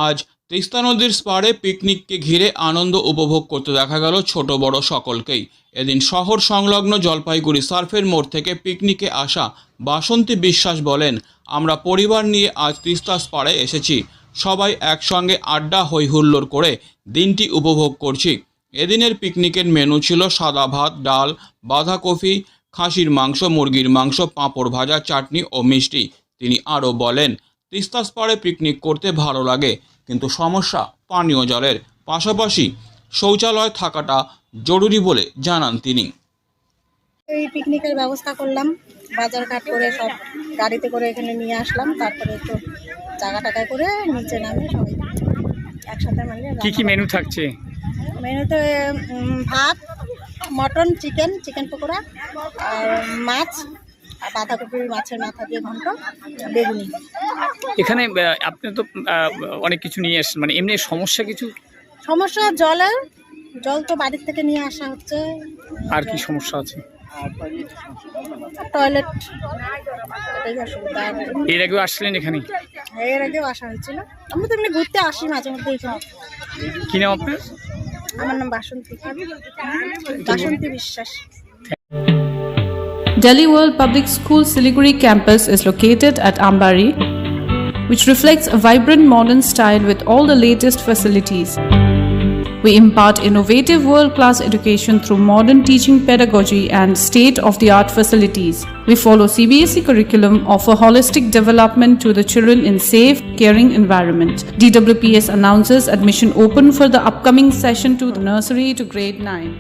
আজ তিস্তা নদীর পাড়ে পিকনিককে ঘিরে আনন্দ উপভোগ করতে দেখা গেল ছোট বড় সকলকেই। এদিন শহর সংলগ্ন জলপাইগুড়ি সার্ফের মোড় থেকে পিকনিকে আসা বাসন্তী বিশ্বাস বলেন, আমরা পরিবার নিয়ে আজ তিস্তার পাড়ে এসেছি। সবাই একসঙ্গে আড্ডা হইহুল্লোড় করে দিনটি উপভোগ করছি। এদিনের পিকনিকের মেনু ছিল সাদা ভাত, ডাল, বাঁধাকপি, খাসির মাংস, মুরগির মাংস, পাঁপড় ভাজা, চাটনি ও মিষ্টি। তিনি আরও বলেন, তিস্তার পাড়ে পিকনিক করতে ভালো লাগে, কিন্তু সমস্যা পানীয় জলের, পাশাপাশি শৌচালয় থাকাটা জরুরি বলে জানান তিনি। এই পিকনিকের ব্যবস্থা করলাম, বাজার ঘাট করে সব গাড়িতে করে এখানে নিয়ে আসলাম। তারপরে একটু জায়গা টাকা করে নিচে নামে সবাই একসাথে মিলে। কি কি মেনু থাকছে মেনুতে? ভাত, মটন, চিকেন পকোড়া, আর মাছ, আর বাঁধাকপি, মাছের মাথা দিয়ে ঘন্ট, বেগুনি। এখানে আপনি তো অনেক কিছু নিয়ে এসেছেন, মানে এমনি সমস্যা কিছু? সমস্যা জল তো বাড়ির থেকে নিয়ে আসা হচ্ছে। আর কি সমস্যা আছে? টয়লেট, এটাই অসুবিধা। এর আগেও আসছিলেন এখানে? এর আগেও আসা হয়েছিল। আমরা তো এমনি ঘুরতে আসি মাঝে মধ্যে এখানে। কি নাম আপনার? আমার নাম বাসন্তী বিশ্বাস। Delhi World Public School Siliguri campus is located at Ambari, which reflects a vibrant modern style with all the latest facilities. We impart innovative world-class education through modern teaching pedagogy and state-of-the-art facilities. We follow CBSE curriculum, offer holistic development to the children in safe, caring environment. DWPS announces admission open for the upcoming session to nursery to grade 9.